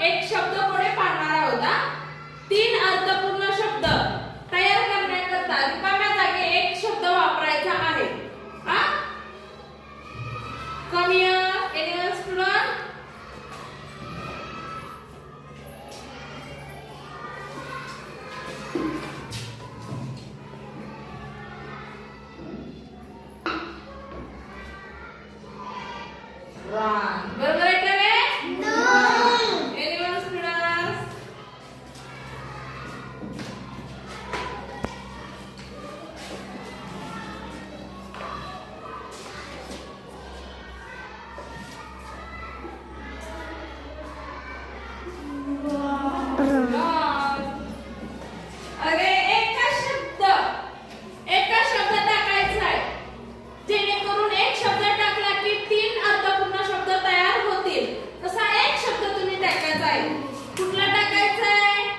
एक शब्द पुढे पाडणार आहोत हा. 3 अर्थपूर्ण शब्द तयार करण्याकरता रिकाम्या जागी एक शब्द वापरायचा आहे. हा? Come here, anyone student? Run. बरोबर आहे का रे? Anyone students? अरे एका शब्द टाकायचा आहे जेणेकरून एक शब्द टाकला की 3 अर्थपूर्ण शब्द तयार होतील. तसा एक शब्द तुम्ही टाकायचा आहे. कुठला टाकायचा आहे?